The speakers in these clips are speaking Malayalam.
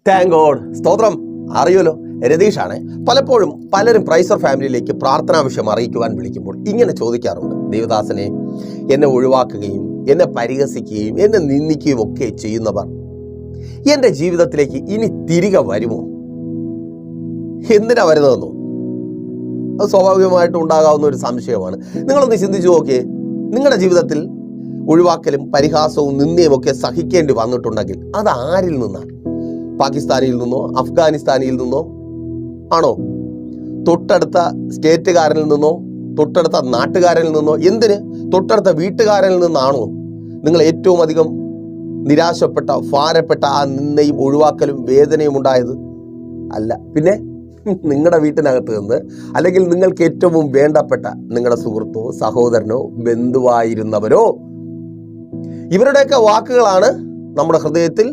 Thank God. സ്തോത്രം. അറിയുമല്ലോ, രതീഷാണ്. പലപ്പോഴും പലരും പ്രൈസർ ഫാമിലിയിലേക്ക് പ്രാർത്ഥനാ വിഷയം അറിയിക്കുവാൻ വിളിക്കുമ്പോൾ ഇങ്ങനെ ചോദിക്കാറുണ്ട്: ദേവദാസനെ, എന്നെ ഒഴിവാക്കുകയും എന്നെ പരിഹസിക്കുകയും എന്നെ നിന്ദിക്കുകയും ഒക്കെ ചെയ്യുന്നവർ എൻ്റെ ജീവിതത്തിലേക്ക് ഇനി തിരികെ വരുമോ? എന്തിനാ വരുന്നതെന്നോ? അത് സ്വാഭാവികമായിട്ടും ഉണ്ടാകാവുന്ന ഒരു സംശയമാണ്. നിങ്ങളൊന്ന് ചിന്തിച്ചു നോക്കിയേ, നിങ്ങളുടെ ജീവിതത്തിൽ ഒഴിവാക്കലും പരിഹാസവും നിന്ദയും ഒക്കെ സഹിക്കേണ്ടി വന്നിട്ടുണ്ടെങ്കിൽ അത് ആരിൽ നിന്നാണ്? പാകിസ്ഥാനിൽ നിന്നോ അഫ്ഗാനിസ്ഥാനിൽ നിന്നോ ആണോ? തൊട്ടടുത്ത സ്റ്റേറ്റുകാരനിൽ നിന്നോ തൊട്ടടുത്ത നാട്ടുകാരനിൽ നിന്നോ? എന്തിന് തൊട്ടടുത്ത വീട്ടുകാരനിൽ നിന്നാണോ നിങ്ങൾ ഏറ്റവും അധികം നിരാശപ്പെട്ട ഭാരപ്പെട്ട ആ നിന്ദയും ഒഴിവാക്കലും വേദനയും ഉണ്ടായത്? അല്ല, പിന്നെ നിങ്ങളുടെ വീട്ടിനകത്ത് നിന്ന്, അല്ലെങ്കിൽ നിങ്ങൾക്ക് ഏറ്റവും വേണ്ടപ്പെട്ട നിങ്ങളുടെ സുഹൃത്തോ സഹോദരനോ ബന്ധുവായിരുന്നവരോ, ഇവരുടെയൊക്കെ വാക്കുകളാണ് നമ്മുടെ ഹൃദയത്തിൽ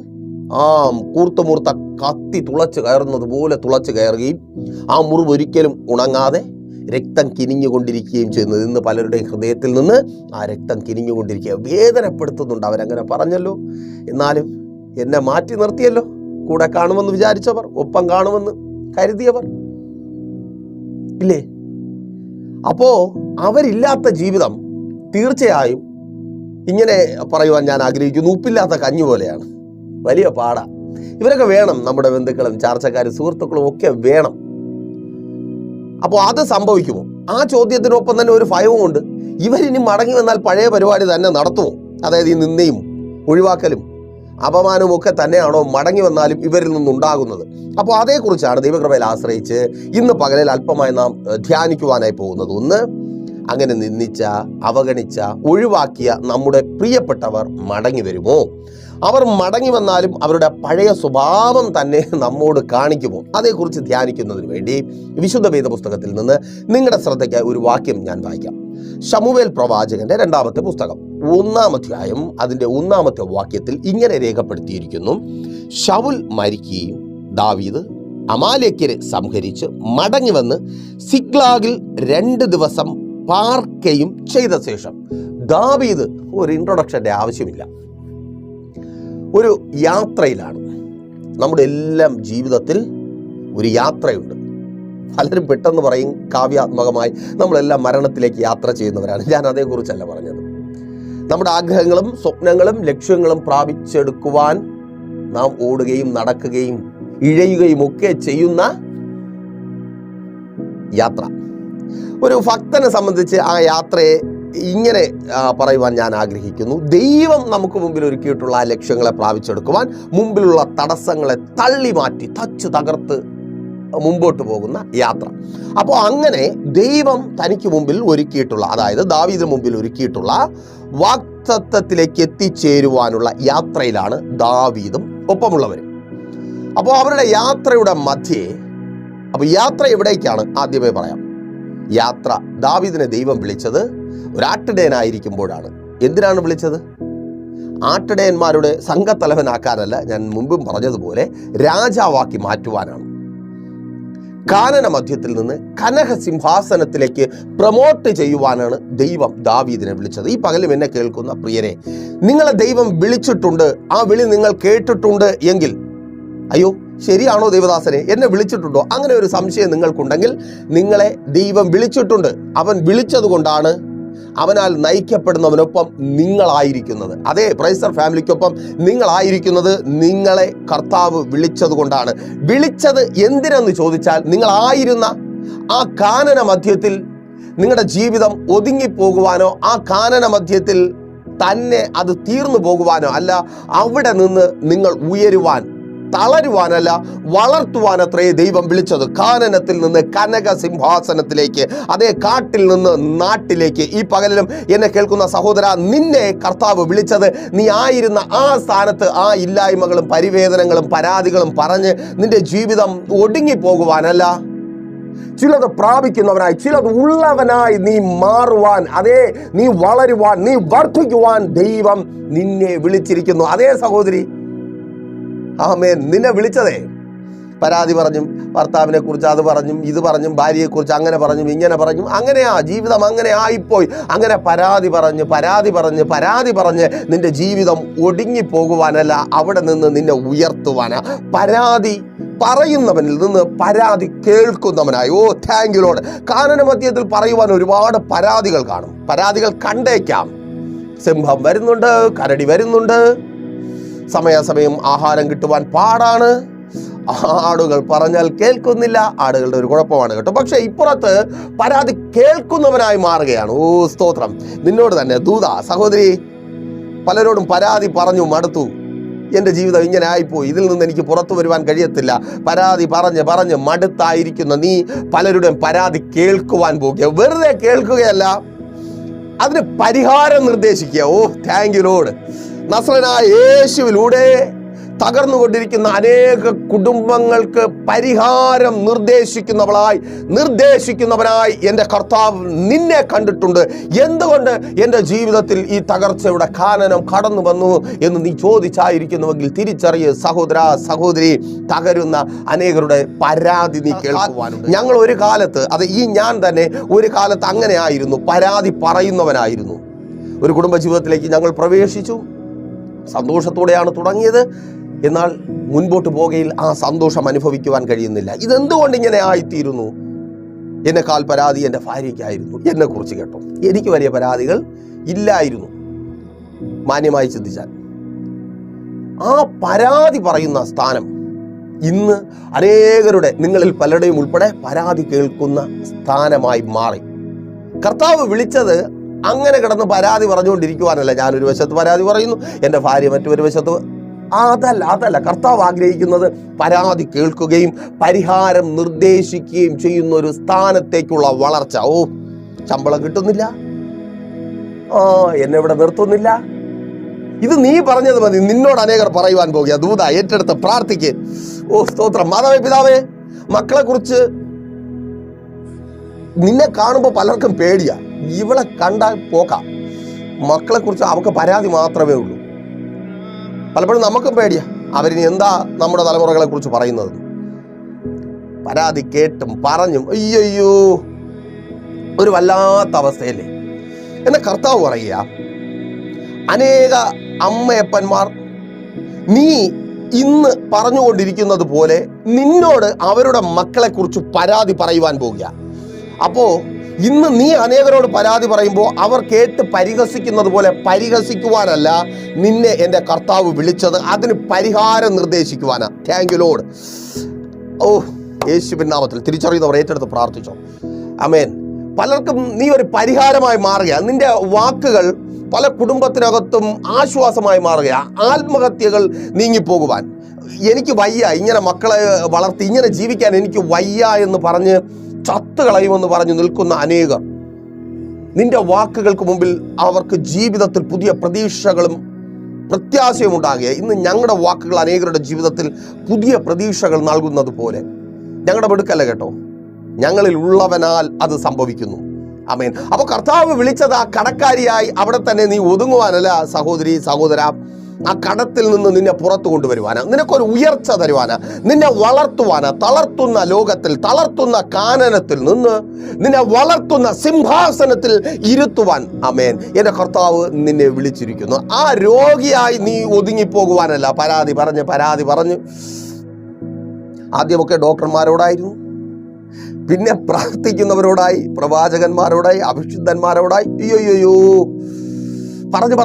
കൂർത്തുമൂർത്ത കത്തി തുളച്ച് കയറുന്നത് പോലെ തുളച്ച് കയറുകയും ആ മുറിവ് ഒരിക്കലും ഉണങ്ങാതെ രക്തം കിനിഞ്ഞുകൊണ്ടിരിക്കുകയും ചെയ്യുന്നത്. ഇന്ന് പലരുടെയും ഹൃദയത്തിൽ നിന്ന് ആ രക്തം കിനിഞ്ഞുകൊണ്ടിരിക്കുക, വേദനപ്പെടുത്തുന്നുണ്ട്. അവരങ്ങനെ പറഞ്ഞല്ലോ, എന്നാലും എന്നെ മാറ്റി നിർത്തിയല്ലോ. കൂടെ കാണുമെന്ന് വിചാരിച്ചവർ, ഒപ്പം കാണുമെന്ന് കരുതിയവർ ഇല്ലേ? അപ്പോ അവരില്ലാത്ത ജീവിതം തീർച്ചയായും ഇങ്ങനെ പറയുവാൻ ഞാൻ ആഗ്രഹിക്കുന്നു, ഉപ്പില്ലാത്ത കഞ്ഞി പോലെയാണ്. വലിയ പാടാ. ഇവരൊക്കെ വേണം, നമ്മുടെ ബന്ധുക്കളും ചാർച്ചക്കാരും സുഹൃത്തുക്കളും ഒക്കെ വേണം. അപ്പോൾ അത് സംഭവിക്കുമോ? ആ ചോദ്യത്തിനൊപ്പം തന്നെ ഒരു ഭയവും ഉണ്ട്. ഇവരിനി മടങ്ങി വന്നാൽ പഴയ പരിപാടി തന്നെ നടത്തുമോ? അതായത് ഈ നിന്ദയും ഒഴിവാക്കലും അപമാനവും ഒക്കെ തന്നെയാണോ മടങ്ങി വന്നാലും ഇവരിൽ നിന്നുണ്ടാകുന്നത്? അപ്പോൾ അതേക്കുറിച്ചാണ് ദൈവകൃപയിൽ ആശ്രയിച്ച് ഇന്ന് പകലിൽ അല്പമായി നാം ധ്യാനിക്കുവാനായി പോകുന്നത്. ഒന്ന്, അങ്ങനെ നിന്ദിച്ച, അവഗണിച്ച, ഒഴിവാക്കിയ നമ്മുടെ പ്രിയപ്പെട്ടവർ മടങ്ങി വരുമോ? അവർ മടങ്ങി വന്നാലും അവരുടെ പഴയ സ്വഭാവം തന്നെ നമ്മോട് കാണിക്കുമോ? അതേക്കുറിച്ച് ധ്യാനിക്കുന്നതിന് വേണ്ടി വിശുദ്ധ വേദപുസ്തകത്തിൽ നിന്ന് നിങ്ങളുടെ ശ്രദ്ധയ്ക്കായി ഒരു വാക്യം ഞാൻ വായിക്കാം. ശമൂവേൽ പ്രവാചകന്റെ 2-ാമത്തെ പുസ്തകം 1-ാം അധ്യായം അതിൻ്റെ 1-ാമത്തെ വാക്യത്തിൽ ഇങ്ങനെ രേഖപ്പെടുത്തിയിരിക്കുന്നു: ശൗൽ മരിക്കുകയും ദാവീദ് അമാലേക്യരെ സംഹരിച്ച് മടങ്ങി വന്ന് സിഗ്ലാഗിൽ 2 ദിവസം പാർക്കുകയും ചെയ്ത ശേഷം. ദാവീദ് ഒരു ഇൻട്രൊഡക്ഷന്റെ ആവശ്യമില്ല, ഒരു യാത്രയിലാണ്. നമ്മുടെ എല്ലാം ജീവിതത്തിൽ ഒരു യാത്രയുണ്ട്. പലരും പെട്ടെന്ന് പറയും കാവ്യാത്മകമായി നമ്മളെല്ലാം മരണത്തിലേക്ക് യാത്ര ചെയ്യുന്നവരാണ്. ഞാൻ അതേക്കുറിച്ചല്ല പറഞ്ഞത്. നമ്മുടെ ആഗ്രഹങ്ങളും സ്വപ്നങ്ങളും ലക്ഷ്യങ്ങളും പ്രാപിച്ചെടുക്കുവാൻ നാം ഓടുകയും നടക്കുകയും ഇഴയുകയും ഒക്കെ ചെയ്യുന്ന യാത്ര. ഒരു ഭക്തനെ സംബന്ധിച്ച് ആ യാത്രയെ ഇങ്ങനെ പറയുവാൻ ഞാൻ ആഗ്രഹിക്കുന്നു: ദൈവം നമുക്ക് മുമ്പിൽ ഒരുക്കിയിട്ടുള്ള ആ ലക്ഷ്യങ്ങളെ പ്രാപിച്ചെടുക്കുവാൻ മുമ്പിലുള്ള തടസ്സങ്ങളെ തള്ളി മാറ്റി തച്ച് തകർത്ത് മുമ്പോട്ട് പോകുന്ന യാത്ര. അപ്പോൾ അങ്ങനെ ദൈവം തനിക്ക് മുമ്പിൽ ഒരുക്കിയിട്ടുള്ള, അതായത് ദാവീദിന് മുമ്പിൽ ഒരുക്കിയിട്ടുള്ള വാഗ്ദത്തത്തിലേക്ക് എത്തിച്ചേരുവാനുള്ള യാത്രയിലാണ് ദാവീദും ഒപ്പമുള്ളവരും. അപ്പോൾ അവരുടെ യാത്രയുടെ മധ്യേ, അപ്പോൾ യാത്ര എവിടേക്കാണ് ആദ്യമേ പറയാം. യാത്ര ദാവീദിനെ ദൈവം വിളിച്ചത് ഒരാട്ടിടയനായിരിക്കുമ്പോഴാണ്. എന്തിനാണ് വിളിച്ചത്? ആട്ടിടയന്മാരുടെ സംഘത്തലവനാക്കാനല്ല, ഞാൻ മുമ്പും പറഞ്ഞതുപോലെ രാജാവാക്കി മാറ്റുവാനാണ്. കാനന മധ്യത്തിൽ നിന്ന് കനക സിംഹാസനത്തിലേക്ക് പ്രൊമോട്ട് ചെയ്യുവാനാണ് ദൈവം ദാവീദിനെ വിളിച്ചത്. ഈ പകലും എന്നെ കേൾക്കുന്ന പ്രിയരെ, നിങ്ങളെ ദൈവം വിളിച്ചിട്ടുണ്ട്, ആ വിളി നിങ്ങൾ കേട്ടിട്ടുണ്ട് എങ്കിൽ, അയ്യോ ശരിയാണോ ദേവദാസനെ, എന്നെ വിളിച്ചിട്ടുണ്ടോ? അങ്ങനെ ഒരു സംശയം നിങ്ങൾക്കുണ്ടെങ്കിൽ, നിങ്ങളെ ദൈവം വിളിച്ചിട്ടുണ്ട്. അവൻ വിളിച്ചത് കൊണ്ടാണ് അവനാൽ നയിക്കപ്പെടുന്നവനൊപ്പം നിങ്ങളായിരിക്കുന്നത്. അതേ, പ്രൈസർ ഫാമിലിക്കൊപ്പം നിങ്ങളായിരിക്കുന്നത് നിങ്ങളെ കർത്താവ് വിളിച്ചത് കൊണ്ടാണ്. വിളിച്ചത് എന്തിനെന്ന് ചോദിച്ചാൽ, നിങ്ങളായിരുന്ന ആ കാനന മധ്യത്തിൽ നിങ്ങളുടെ ജീവിതം ഒതുങ്ങിപ്പോകുവാനോ ആ കാനന മധ്യത്തിൽ തന്നെ അത് തീർന്നു പോകുവാനോ അല്ല, അവിടെ നിന്ന് നിങ്ങൾ ഉയരുവാൻ, തളരുവാനല്ല, വളർത്തുവാനത്രേ ദൈവം വിളിച്ചത്. കാനനത്തിൽ നിന്ന് കനക സിംഹാസനത്തിലേക്ക്, അതേ കാട്ടിൽ നിന്ന് നാട്ടിലേക്ക്. ഈ പകലിലും എന്നെ കേൾക്കുന്ന സഹോദര, നിന്നെ കർത്താവ് വിളിച്ചത് നീ ആയിരുന്ന ആ സ്ഥാനത്ത് ആ ഇല്ലായ്മകളും പരിവേദനങ്ങളും പരാതികളും പറഞ്ഞ് നിന്റെ ജീവിതം ഒടുങ്ങിപ്പോകുവാനല്ല, ചിലത് പ്രാപിക്കുന്നവനായി, ചിലത് ഉള്ളവനായി നീ മാറുവാൻ, അതേ നീ വളരുവാൻ, നീ വർദ്ധിക്കുവാൻ ദൈവം നിന്നെ വിളിച്ചിരിക്കുന്നു. അതേ സഹോദരി, ആമേൻ, നിന്നെ വിളിച്ചതേ പരാതി പറഞ്ഞും ഭർത്താവിനെ കുറിച്ച് അത് പറഞ്ഞും ഇത് പറഞ്ഞും ഭാര്യയെക്കുറിച്ച് അങ്ങനെ പറഞ്ഞും ഇങ്ങനെ പറഞ്ഞും അങ്ങനെയാ ജീവിതം അങ്ങനെ ആയിപ്പോയി. അങ്ങനെ പരാതി പറഞ്ഞ് നിന്റെ ജീവിതം ഒടുങ്ങിപ്പോകുവാനല്ല, അവിടെ നിന്ന് നിന്നെ ഉയർത്തുവാനാ. പരാതി പറയുന്നവനിൽ നിന്ന് പരാതി കേൾക്കുന്നവനായി. ഓ താങ്ക് യു ലോർഡ്. കാനന മധ്യത്തിൽ പറയുവാൻ ഒരുപാട് പരാതികൾ കാണും, പരാതികൾ കണ്ടേക്കാം. സിംഹം വരുന്നുണ്ട്, കരടി വരുന്നുണ്ട്, സമയാസമയം ആഹാരം കിട്ടുവാൻ പാടാണ്, ആടുകൾ പറഞ്ഞാൽ കേൾക്കുന്നില്ല. ആടുകളുടെ ഒരു കുഴപ്പമാണ് കേട്ടോ. പക്ഷെ ഇപ്പുറത്ത് പരാതി കേൾക്കുന്നവനായി മാറുകയാണ്. ഓ സ്തോത്രം. നിന്നോട് തന്നെ ദൂത സഹോദരി, പലരോടും പരാതി പറഞ്ഞു മടുത്തു, എൻ്റെ ജീവിതം ഇങ്ങനെ ആയിപ്പോയി, ഇതിൽ നിന്ന് എനിക്ക് പുറത്തു വരുവാൻ കഴിയത്തില്ല. പരാതി പറഞ്ഞ് മടുത്തായിരിക്കുന്ന നീ പലരുടെയും പരാതി കേൾക്കുവാൻ പോകുക. വെറുതെ കേൾക്കുകയല്ല, അതിന് പരിഹാരം നിർദ്ദേശിക്കുക. ഓ താങ്ക് യു ലോർഡ്. നസ്രനായ യേശുവിലൂടെ തകർന്നുകൊണ്ടിരിക്കുന്ന അനേക കുടുംബങ്ങൾക്ക് പരിഹാരം നിർദ്ദേശിക്കുന്നവനായി എൻ്റെ കർത്താവ് നിന്നെ കണ്ടിട്ടുണ്ട്. എന്തുകൊണ്ട് എൻ്റെ ജീവിതത്തിൽ ഈ തകർച്ചയുടെ കാനനം കടന്നു വന്നു എന്ന് നീ ചോദിച്ചായിരിക്കുന്നുവെങ്കിൽ തിരിച്ചറിയ സഹോദര സഹോദരി, തകരുന്ന അനേകരുടെ പരാതി നീ കേൾക്കുവാനുണ്ട്. ഞങ്ങൾ ഒരു കാലത്ത്, ഞാൻ തന്നെ ഒരു കാലത്ത് അങ്ങനെ ആയിരുന്നു, പരാതി പറയുന്നവനായിരുന്നു. ഒരു കുടുംബ ജീവിതത്തിലേക്ക് ഞങ്ങൾ പ്രവേശിച്ചു. സന്തോഷത്തോടെയാണ് തുടങ്ങിയത്. എന്നാൽ മുൻപോട്ട് പോകുകയിൽ ആ സന്തോഷം അനുഭവിക്കുവാൻ കഴിയുന്നില്ല. ഇതെന്തുകൊണ്ട് ഇങ്ങനെ ആയിത്തീരുന്നു? എന്നെക്കാൾ പരാതി എൻ്റെ ഭാര്യയ്ക്കായിരുന്നു. എന്നെക്കുറിച്ച് കേട്ടോ, എനിക്ക് വലിയ പരാതികൾ ഇല്ലായിരുന്നു. മാന്യമായി ചിന്തിച്ചാൽ ആ പരാതി പറയുന്ന സ്ഥാനം ഇന്ന് അനേകരുടെ, നിങ്ങളിൽ പലരുടെയും ഉൾപ്പെടെ പരാതി കേൾക്കുന്ന സ്ഥാനമായി മാറി. കർത്താവ് വിളിച്ചത് അങ്ങനെ കിടന്ന് പരാതി പറഞ്ഞുകൊണ്ടിരിക്കുവാനല്ല. ഞാനൊരു വശത്ത് പരാതി പറയുന്നു, എൻ്റെ ഭാര്യ മറ്റൊരു വശത്ത്. അതല്ല കർത്താവ് ആഗ്രഹിക്കുന്നത് പരാതി കേൾക്കുകയും പരിഹാരം നിർദ്ദേശിക്കുകയും ചെയ്യുന്ന ഒരു സ്ഥാനത്തേക്കുള്ള വളർച്ച. ഓ ശമ്പളം കിട്ടുന്നില്ല, എന്നെ ഇവിടെ നിർത്തുന്നില്ല, ഇത് നീ പറഞ്ഞത് മതി, നിന്നോട് അനേകർ പറയുവാൻ പോകുക. ദൂത ഏറ്റെടുത്ത് പ്രാർത്ഥിക്ക്. ഓ സ്തോത്രം. മാതാവേ പിതാവേ, മക്കളെ കുറിച്ച് നിന്നെ കാണുമ്പോൾ പലർക്കും പേടിയാ. ഇവളെ കണ്ടാൽ പോക്കാം. മക്കളെ കുറിച്ച് അവർക്ക് പരാതി മാത്രമേ ഉള്ളൂ. പലപ്പോഴും നമുക്കും പേടിയാ, അവരിനി എന്താ നമ്മുടെ തലമുറകളെ കുറിച്ച് പറയുന്നത്. പരാതി കേട്ടും പറഞ്ഞും അയ്യോ ഒരു വല്ലാത്ത അവസ്ഥയല്ലേ. എന്ന കർത്താവ് പറയുക, അനേക അമ്മയപ്പന്മാർ നീ ഇന്ന് പറഞ്ഞുകൊണ്ടിരിക്കുന്നത് പോലെ നിന്നോട് അവരുടെ മക്കളെ കുറിച്ച് പരാതി പറയുവാൻ പോകുക. അപ്പോ ഇന്ന് നീ അനേകരോട് പരാതി പറയുമ്പോൾ അവർ കേട്ട് പരിഹസിക്കുന്നത് പോലെ പരിഹസിക്കുവാനല്ല നിന്നെ എൻ്റെ കർത്താവ് വിളിച്ചത്, അതിന് പരിഹാരം നിർദ്ദേശിക്കുവാനാ. Thank you lord. ഓ യേശുവിൻ നാമത്തിൽ തിരിച്ചറിയുന്നവർ ഏറ്റെടുത്ത് പ്രാർത്ഥിച്ചോ. ആമേൻ. പലർക്കും നീ ഒരു പരിഹാരമായി മാറുക. നിന്റെ വാക്കുകൾ പല കുടുംബത്തിനകത്തും ആശ്വാസമായി മാറുക. ആത്മഹത്യകൾ നീങ്ങിപ്പോകുവാൻ. എനിക്ക് വയ്യ, ഇങ്ങനെ മക്കളെ വളർത്തി ഇങ്ങനെ ജീവിക്കാൻ എനിക്ക് വയ്യ എന്ന് പറഞ്ഞ് ചത്തുകളയുമെന്ന് പറഞ്ഞു നിൽക്കുന്ന അനേകർ, നിന്റെ വാക്കുകൾക്ക് മുമ്പിൽ അവർക്ക് ജീവിതത്തിൽ പുതിയ പ്രതീക്ഷകളും പ്രത്യാശയും ഉണ്ടാകുക. ഇന്ന് ഞങ്ങളുടെ വാക്കുകൾ അനേകരുടെ ജീവിതത്തിൽ പുതിയ പ്രതീക്ഷകൾ നൽകുന്നത് പോലെ. ഞങ്ങളുടെ വെടുക്കല്ല കേട്ടോ, ഞങ്ങളിൽ ഉള്ളവനാൽ അത് സംഭവിക്കുന്നു. ആമേൻ. അപ്പോൾ കർത്താവ് വിളിച്ചത് ആ കടക്കാരിയായി അവിടെ തന്നെ നീ ഒതുങ്ങുവാനല്ല സഹോദരി സഹോദര, ആ കടത്തിൽ നിന്ന് നിന്നെ പുറത്തു കൊണ്ടുവരുവാനാ, നിനക്കൊരു ഉയർച്ച തരുവാനാ, നിന്നെ വളർത്തുവാനാ. തളർത്തുന്ന ലോകത്തിൽ, തളർത്തുന്ന കാനനത്തിൽ നിന്ന് നിന്നെ വളർത്തുന്ന സിംഹാസനത്തിൽ ഇരുത്തുവാൻ ആമേൻ എൻ്റെ കർത്താവ് നിന്നെ വിളിച്ചിരിക്കുന്നു. ആ രോഗിയായി നീ ഒതുങ്ങിപ്പോകുവാനല്ല പരാതി പറഞ്ഞ്. ആദ്യമൊക്കെ ഡോക്ടർമാരോടായിരുന്നു, പിന്നെ പ്രാർത്ഥിക്കുന്നവരോടായി, പ്രവാചകന്മാരോടായി, അഭിഷിക്തന്മാരോടായി. അയ്യോ പറഞ്ഞ്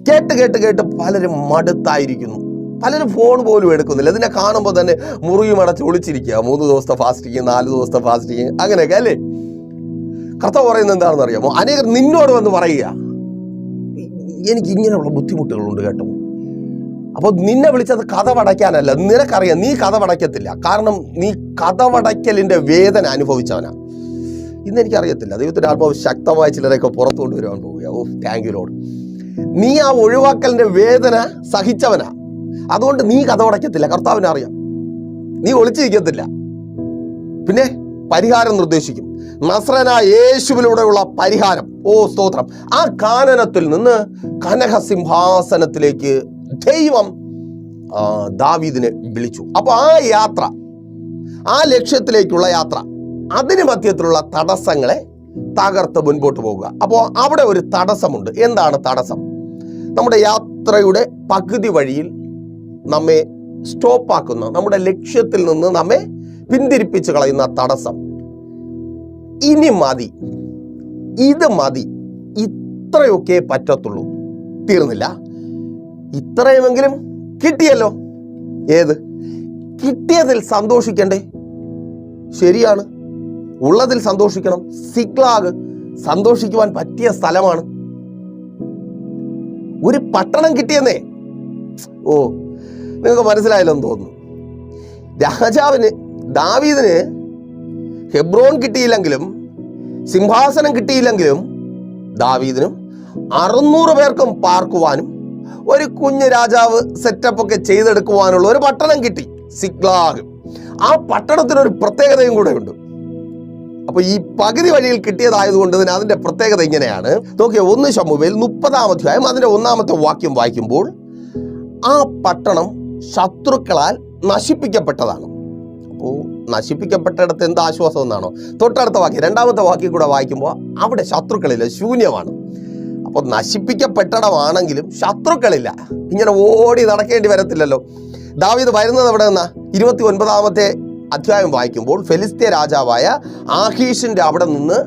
കേട്ട് പലരും മടുത്തായിരിക്കുന്നു. പലരും ഫോൺ പോലും എടുക്കുന്നില്ല. ഇതിനെ കാണുമ്പോൾ തന്നെ മുറിയും അടച്ച് ഒളിച്ചിരിക്കുക. 3 ദിവസത്തെ ഫാസ്റ്റിങ്, 4 ദിവസത്തെ ഫാസ്റ്റിങ്, അങ്ങനെയൊക്കെ അല്ലേ. കർത്താവ് പറയുന്നത് എന്താണെന്ന് അറിയാമോ? അനേകർ നിന്നോട് വന്ന് പറയുക, എനിക്ക് ഇങ്ങനെയുള്ള ബുദ്ധിമുട്ടുകളുണ്ട് കേട്ടോ. അപ്പോൾ നിന്നെ വിളിച്ചത് കഥവടയ്ക്കാനല്ല. നിനക്കറിയാം നീ കഥവടയ്ക്കത്തില്ല. കാരണം നീ കഥവടയ്ക്കലിൻ്റെ വേദന അനുഭവിച്ചവനാ. ഇന്ന് എനിക്കറിയത്തില്ല, ദൈവത്തിൻ്റെ ആത്മാവ് ശക്തമായി ചിലരെയൊക്കെ പുറത്തു കൊണ്ടുവരുവാൻ പോവുക. ഓ താങ്ക് യു ലോർഡ്. നീ ആ ഒഴിവാക്കലിൻ്റെ വേദന സഹിച്ചവനാ. അതുകൊണ്ട് നീ കഥവടയ്ക്കത്തില്ല. കർത്താവിനെ അറിയാം, നീ ഒളിച്ചിരിക്കത്തില്ല. പിന്നെ പരിഹാരം നിർദ്ദേശിക്കും. നസ്രനായ യേശുവിലൂടെയുള്ള പരിഹാരം. ഓ സ്തോത്രം. ആ കാനനത്തിൽ നിന്ന് കനക സിംഹാസനത്തിലേക്ക് ദൈവം ദാവീദിനെ വിളിച്ചു. അപ്പോൾ ആ യാത്ര, ആ ലക്ഷ്യത്തിലേക്കുള്ള യാത്ര, അതിന് മധ്യത്തിലുള്ള തടസ്സങ്ങളെ തകർത്ത് മുൻപോട്ട് പോകുക. അപ്പോൾ അവിടെ ഒരു തടസ്സമുണ്ട്. എന്താണ് തടസ്സം? നമ്മുടെ യാത്രയുടെ പകുതി വഴിയിൽ നമ്മെ സ്റ്റോപ്പാക്കുന്ന, നമ്മുടെ ലക്ഷ്യത്തിൽ നിന്ന് നമ്മെ പിന്തിരിപ്പിച്ച് കളയുന്ന തടസ്സം. ഇനി മതി, ഇത് മതി, ഇത്രയൊക്കെ പറ്റത്തുള്ളൂ. തീർന്നില്ല, ഇത്രയുമെങ്കിലും കിട്ടിയല്ലോ. ഏത്? കിട്ടിയതിൽ സന്തോഷിക്കണ്ടേ? ശരിയാണ്, ഉള്ളതിൽ സന്തോഷിക്കണം. സിക്ലാഗ് സന്തോഷിക്കുവാൻ പറ്റിയ സ്ഥലമാണ്. ഒരു പട്ടണം കിട്ടിയെന്നേ. ഓ, നിങ്ങൾക്ക് മനസ്സിലായല്ലോ എന്ന് തോന്നുന്നു. രാജാവിന്, ദാവീദിന് ഹെബ്രോൻ കിട്ടിയില്ലെങ്കിലും, സിംഹാസനം കിട്ടിയില്ലെങ്കിലും, ദാവീദിനും 600 പേർക്കും പാർക്കുവാനും ഒരു കുഞ്ഞു രാജാവ് സെറ്റപ്പ് ഒക്കെ ചെയ്തെടുക്കുവാനുള്ള ഒരു പട്ടണം കിട്ടി, സിക്ലാഗ്. ആ പട്ടണത്തിനൊരു പ്രത്യേകതയും കൂടെ ഉണ്ട്. അപ്പൊ ഈ പകുതി വഴിയിൽ കിട്ടിയതായതുകൊണ്ട് തന്നെ അതിന്റെ പ്രത്യേകത ഇങ്ങനെയാണ്. നോക്കിയ 1 ശമൂവേൽ 30-ാം അധ്യായം അതിന്റെ 1-ാമത്തെ വാക്യം വായിക്കുമ്പോൾ, ആ പട്ടണം ശത്രുക്കളാൽ നശിപ്പിക്കപ്പെട്ടതാണ്. അപ്പോൾ നശിപ്പിക്കപ്പെട്ടിടത്ത് എന്ത് ആശ്വാസം എന്നാണോ? തൊട്ടടുത്ത വാക്യം, 2-ാമത്തെ വാക്യം കൂടെ വായിക്കുമ്പോൾ അവിടെ ശത്രുക്കളില്ല, ശൂന്യമാണ്. അപ്പോൾ നശിപ്പിക്കപ്പെട്ടിടമാണെങ്കിലും ശത്രുക്കളില്ല. ഇങ്ങനെ ഓടി നടക്കേണ്ടി വരത്തില്ലല്ലോ. ദാവീദ് വരുന്നത് എവിടെ നിന്നാ? 29-ാമത്തെ അധ്യായം വായിക്കുമ്പോൾ ഫെലിസ്ത്യ രാജാവായ ആഖീഷിന്റെ അവിടെ നിന്ന്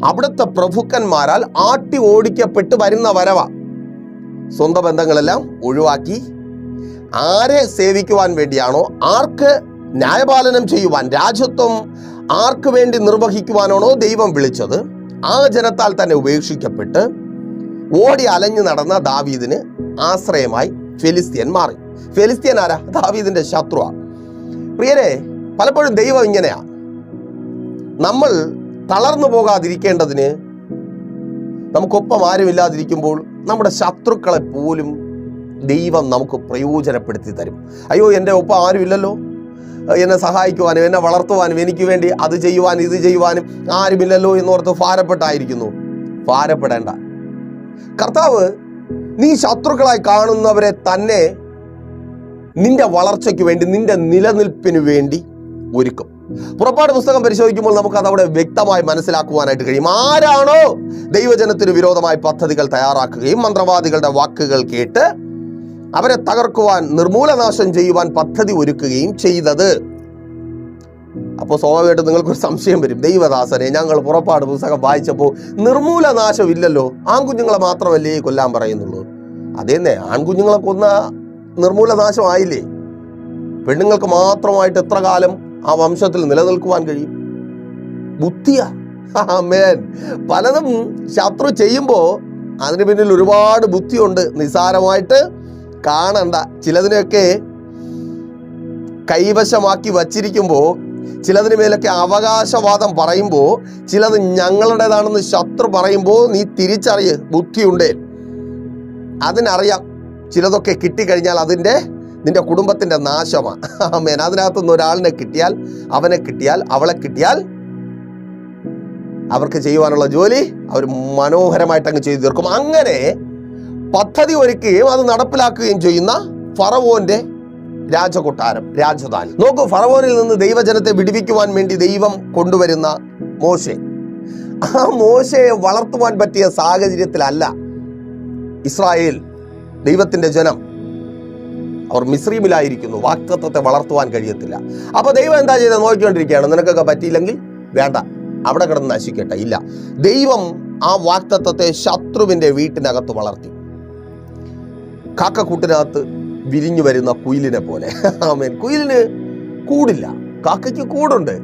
അവിടുത്തെ പ്രഭുക്കന്മാരാൽ ആട്ടി ഓടിക്കപ്പെട്ട് വരുന്ന വരവ. സ്വന്തം ബന്ധങ്ങളെല്ലാം ഒഴിവാക്കി ആരെ സേവിക്കുവാൻ വേണ്ടിയാണോ, ആർക്ക് ന്യായപാലനം ചെയ്യുവാൻ, രാജ്യത്വം ആർക്ക് വേണ്ടി നിർവഹിക്കുവാനാണോ ദൈവം വിളിച്ചത്, ആ ജനത്താൽ തന്നെ ഉപേക്ഷിക്കപ്പെട്ട് ഓടി അലഞ്ഞു നടന്ന ദാവീദിന് ആശ്രയമായി ഫെലിസ്ത്യൻ മാറി. ഫെലിസ്ത്യൻ ആരാ? ദാവീദിന്റെ ശത്രുവാ. പ്രിയരെ, പലപ്പോഴും ദൈവം ഇങ്ങനെയാ. നമ്മൾ തളർന്നു പോകാതിരിക്കേണ്ടതിന്, നമുക്കൊപ്പം ആരുമില്ലാതിരിക്കുമ്പോൾ നമ്മുടെ ശത്രുക്കളെ പോലും ദൈവം നമുക്ക് പ്രയോജനപ്പെടുത്തി തരും. അയ്യോ, എൻ്റെ ഒപ്പം ആരുമില്ലല്ലോ, എന്നെ സഹായിക്കുവാനും എന്നെ വളർത്തുവാനും എനിക്ക് വേണ്ടി അത് ചെയ്യുവാനും ഇത് ചെയ്യുവാനും ആരുമില്ലല്ലോ എന്നോർത്ത് ഭാരപ്പെട്ടായിരിക്കുന്നു. ഭാരപ്പെടേണ്ട. കർത്താവ് നീ ശത്രുക്കളായി കാണുന്നവരെ തന്നെ നിന്റെ വളർച്ചയ്ക്ക് വേണ്ടി, നിന്റെ നിലനിൽപ്പിന് വേണ്ടി ഒരുക്കും. പുറപ്പാട് പുസ്തകം പരിശോധിക്കുമ്പോൾ നമുക്ക് അതവിടെ വ്യക്തമായി മനസ്സിലാക്കുവാനായിട്ട് കഴിയും. ആരാണോ ദൈവജനത്തിന് വിരോധമായി പദ്ധതികൾ തയ്യാറാക്കുകയും മന്ത്രവാദികളുടെ വാക്കുകൾ കേട്ട് അവരെ തകർക്കുവാൻ, നിർമൂലനാശം ചെയ്യുവാൻ പദ്ധതി ഒരുക്കുകയും ചെയ്തത്. അപ്പോൾ സ്വാഭാവികമായിട്ട് നിങ്ങൾക്കൊരു സംശയം വരും, ദൈവദാസനെ, ഞങ്ങൾ പുറപ്പാട് പുസ്തകം വായിച്ചപ്പോൾ നിർമൂലനാശം ഇല്ലല്ലോ, ആൺകുഞ്ഞുങ്ങളെ മാത്രമല്ലേ കൊല്ലാൻ പറയുന്നുള്ളൂ. അതേന്നെ, ആൺകുഞ്ഞുങ്ങളെ കൊന്ന നിർമൂലനാശമായില്ലേ? പെണ്ണുങ്ങൾക്ക് മാത്രമായിട്ട് എത്ര കാലം ആ വംശത്തിൽ നിലനിൽക്കുവാൻ കഴിയും? ബുദ്ധിയാ. ആമേൻ. പലതും ശത്രു ചെയ്യുമ്പോൾ അതിന് പിന്നിൽ ഒരുപാട് ബുദ്ധിയുണ്ട്. നിസ്സാരമായിട്ട് കാണണ്ട. ചിലതിനെയൊക്കെ കൈവശമാക്കി വച്ചിരിക്കുമ്പോൾ, ചിലതിന് മേലൊക്കെ അവകാശവാദം പറയുമ്പോൾ, ചിലത് ഞങ്ങളുടേതാണെന്ന് ശത്രു പറയുമ്പോൾ നീ തിരിച്ചറിയ്, ബുദ്ധിയുണ്ടേ. അതിനറിയാം ചിലതൊക്കെ കിട്ടിക്കഴിഞ്ഞാൽ നിന്റെ കുടുംബത്തിന്റെ നാശമാണ്. ആമേൻ. അതിനകത്തുനിന്ന് ഒരാളിനെ കിട്ടിയാൽ, അവനെ കിട്ടിയാൽ, അവളെ കിട്ടിയാൽ അവർക്ക് ചെയ്യുവാനുള്ള ജോലി അവർ മനോഹരമായിട്ട് അങ്ങ് ചെയ്തു തീർക്കും. അങ്ങനെ പദ്ധതി ഒരുക്കുകയും അത് നടപ്പിലാക്കുകയും ചെയ്യുന്ന ഫറവോന്റെ രാജകൊട്ടാരം, രാജധാനി. നോക്കൂ, ഫറവോനിൽ നിന്ന് ദൈവജനത്തെ വിടുവിക്കുവാൻ വേണ്ടി ദൈവം കൊണ്ടുവരുന്ന മോശെ, ആ മോശയെ വളർത്തുവാൻ പറ്റിയ സാഹചര്യത്തിലല്ല ഇസ്രായേൽ, ദൈവത്തിന്റെ ജനം. അവർ മിസ്രൈമിലായിരിക്കുന്നു. വാഗ്ദത്തത്തെ വളർത്തുവാൻ കഴിയത്തില്ല. അപ്പൊ ദൈവം എന്താ ചെയ്തത്? നോക്കിക്കൊണ്ടിരിക്കുകയാണ്. നിനക്കൊക്കെ പറ്റിയില്ലെങ്കിൽ വേണ്ട, അവിടെ കിടന്ന് നശിക്കട്ടെ. ഇല്ല, ദൈവം ആ വാഗ്ദത്തത്തെ ശത്രുവിന്റെ വീട്ടിനകത്ത് വളർത്തി. കാക്കക്കൂട്ടിനകത്ത് വിരിഞ്ഞു വരുന്ന കുയിലിനെ പോലെ. ആമേൻ. കുയിലിന് കൂടില്ല, കാക്കയ്ക്ക് കൂടുണ്ട്.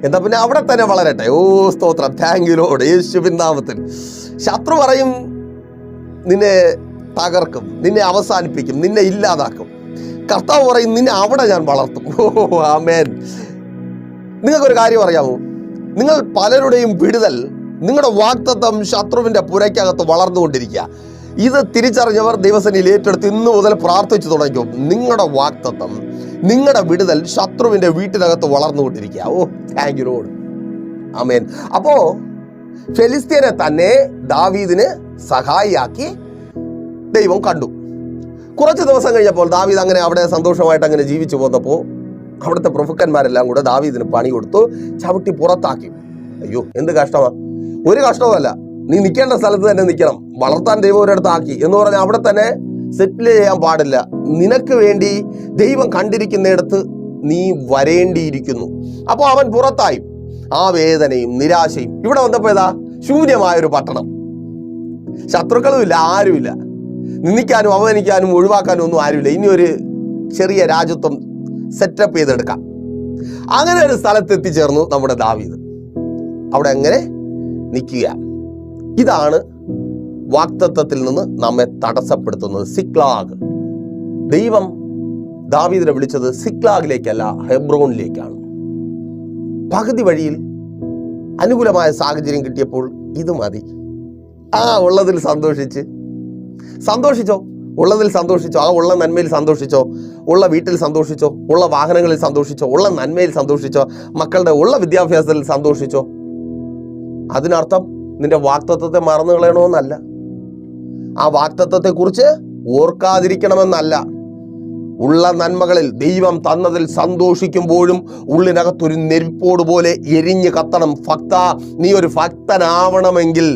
എന്താ പിന്നെ അവിടെ തന്നെ വളരട്ടെ. ഓ സ്തോത്രം, താങ്ക് യു ലോർഡ്, യേശുവിൻ നാമത്തിൽ. ശത്രു പറയും നിന്നെ തകർക്കും, നിന്നെ അവസാനിപ്പിക്കും, നിന്നെ ഇല്ലാതാക്കും. കർത്താവ് പറയും നിന്നെ അവിടെ ഞാൻ വളർത്തും. ഓ ആമേൻ. നിങ്ങൾക്കൊരു കാര്യം അറിയാമോ? നിങ്ങൾ പലരുടെയും വിടുതൽ, നിങ്ങളുടെ വാഗ്ദത്തം ശത്രുവിന്റെ പുരയ്ക്കകത്ത് വളർന്നുകൊണ്ടിരിക്കുക. ഇത് തിരിച്ചറിഞ്ഞവർ ദൈവസന്നിധിയിൽ ഏറ്റെടുത്ത് ഇന്നു മുതൽ പ്രാർത്ഥിച്ചു തുടങ്ങിക്കും. നിങ്ങളുടെ വാഗ്ദത്തം, നിങ്ങളുടെ വിടുതൽ ശത്രുവിന്റെ വീട്ടിനകത്ത് വളർന്നുകൊണ്ടിരിക്കുക. ഓ താങ്ക് യു ലോർഡ്. ആമേൻ. അപ്പോ ഫെലിസ്ത്യനെ തന്നെ ദാവീദിന് സഹായിയാക്കി ദൈവം കണ്ടു. കുറച്ച് ദിവസം കഴിഞ്ഞപ്പോൾ ദാവീദ് അങ്ങനെ അവിടെ സന്തോഷമായിട്ട് അങ്ങനെ ജീവിച്ചു പോന്നപ്പോൾ അവിടുത്തെ പ്രഭുക്കന്മാരെല്ലാം കൂടെ ദാവീദിന് പണി കൊടുത്തു, ചവിട്ടി പുറത്താക്കി. അയ്യോ, എന്ത് കഷ്ടമാ! ഒരു കഷ്ടവുമല്ല, നീ നിൽക്കേണ്ട സ്ഥലത്ത് തന്നെ നിൽക്കണം. വളർത്താൻ ദൈവം ഒരിടത്ത് ആക്കി എന്ന് പറഞ്ഞാൽ അവിടെ തന്നെ സെറ്റിൽ ചെയ്യാൻ പാടില്ല. നിനക്ക് വേണ്ടി ദൈവം കണ്ടിരിക്കുന്നിടത്ത് നീ വരേണ്ടിയിരിക്കുന്നു. അപ്പോൾ അവൻ പുറത്തായി. ആ വേദനയും നിരാശയും. ഇവിടെ വന്നപ്പോ ഏതാ? ശൂന്യമായൊരു പട്ടണം. ശത്രുക്കളുമില്ല, ആരുമില്ല. നിന്ദിക്കാനും അവഗണിക്കാനും ഒഴിവാക്കാനും ഒന്നും ആരുമില്ല. ഇനി ഒരു ചെറിയ രാജ്യത്വം സെറ്റപ്പ് ചെയ്തെടുക്കാം. അങ്ങനെ ഒരു സ്ഥലത്ത് എത്തിച്ചേർന്നു നമ്മുടെ ദാവീദ്. അവിടെ എങ്ങനെ നിൽക്കുക? ഇതാണ് വാഗ്ദത്തത്തിൽ നിന്ന് നമ്മെ തടസ്സപ്പെടുത്തുന്നത്. സിക്ലാഗ്. ദൈവം ദാവീദിനെ വിളിച്ചത് സിക്ലാഗിലേക്കല്ല, ഹെബ്രോനിലേക്കാണ്. പകുതി വഴിയിൽ അനുകൂലമായ സാഹചര്യം കിട്ടിയപ്പോൾ ഇത് മതി, ഉള്ളതിൽ സന്തോഷിച്ചോ, ഉള്ളതിൽ സന്തോഷിച്ചോ, ആ ഉള്ള നന്മയിൽ സന്തോഷിച്ചോ, ഉള്ള വീട്ടിൽ സന്തോഷിച്ചോ, ഉള്ള വാഹനങ്ങളിൽ സന്തോഷിച്ചോ, ഉള്ള നന്മയിൽ സന്തോഷിച്ചോ, മക്കളുടെ ഉള്ള വിദ്യാഭ്യാസത്തിൽ സന്തോഷിച്ചോ. അതിനർത്ഥം നിന്റെ വാഗ്ദത്തത്തെ മറന്നു കളയണമെന്നല്ല, ആ വാഗ്ദത്തത്തെ കുറിച്ച് ഓർക്കാതിരിക്കണമെന്നല്ല. ഉള്ള നന്മകളിൽ ദൈവം തന്നതിൽ സന്തോഷിക്കുമ്പോഴും ഉള്ളിനകത്തൊരു നെരിപ്പോട് പോലെ എരിഞ്ഞു കത്തണം. നീ ഒരു ഭക്തനാവണമെങ്കിൽ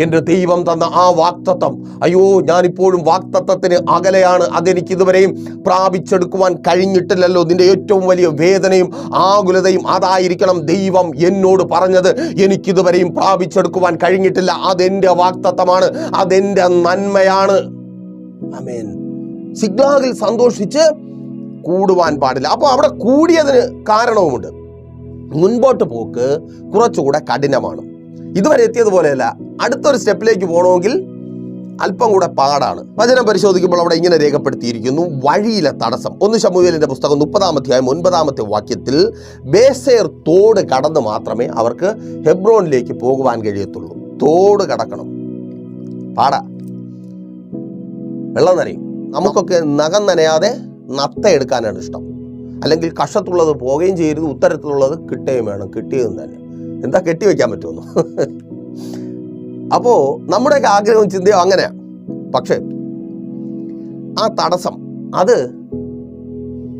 എൻ്റെ ദൈവം തന്ന ആ വാഗ്ദത്തം, അയ്യോ ഞാനിപ്പോഴും വാഗ്ദത്തത്തിന് അകലെയാണ്, അതെനിക്കിതുവരെയും പ്രാപിച്ചെടുക്കുവാൻ കഴിഞ്ഞിട്ടില്ലല്ലോ. നിന്റെ ഏറ്റവും വലിയ വേദനയും ആകുലതയും അതായിരിക്കണം. ദൈവം എന്നോട് പറഞ്ഞത് എനിക്കിതുവരെയും പ്രാപിച്ചെടുക്കുവാൻ കഴിഞ്ഞിട്ടില്ല, അതെൻ്റെ വാഗ്ദത്തമാണ്, അതെൻ്റെ നന്മയാണ്. ആമേൻ. സിക്ലാഗിൽ സന്തോഷിച്ച് കൂടുവാൻ പാടില്ല. അപ്പോൾ അവിടെ കൂടിയതിന് കാരണവുമുണ്ട്. മുൻപോട്ട് പോക്ക് കുറച്ചുകൂടെ കഠിനമാണ്. ഇതുവരെ എത്തിയതുപോലെയല്ല. അടുത്തൊരു സ്റ്റെപ്പിലേക്ക് പോകണമെങ്കിൽ അല്പം കൂടെ പാടാണ്. വചനം പരിശോധിക്കുമ്പോൾ അവിടെ ഇങ്ങനെ രേഖപ്പെടുത്തിയിരിക്കുന്നു, വഴിയിലെ തടസ്സം. 1 ശമൂവേലിന്റെ പുസ്തകം 30-ാം അധ്യായം 9-ാമത്തെ വാക്യത്തിൽ ബേസേർ തോട് കടന്ന് മാത്രമേ അവർക്ക് ഹെബ്രോനിലേക്ക് പോകുവാൻ കഴിയത്തുള്ളൂ. തോട് കടക്കണം, പാടാ, വെള്ളം നനയും. നമുക്കൊക്കെ നഖം നനയാതെ നത്ത എടുക്കാനാണ് ഇഷ്ടം. അല്ലെങ്കിൽ കഷത്തുള്ളത് പോവുകയും ചെയ്യരുത്, ഉത്തരത്തിലുള്ളത് കിട്ടുകയും വേണം. കിട്ടിയതും തന്നെ എന്താ കെട്ടിവെക്കാൻ പറ്റുമെന്നോ? അപ്പോൾ നമ്മുടെയൊക്കെ ആഗ്രഹവും ചിന്തയോ അങ്ങനെയാണ്. പക്ഷേ ആ തടസ്സം അത്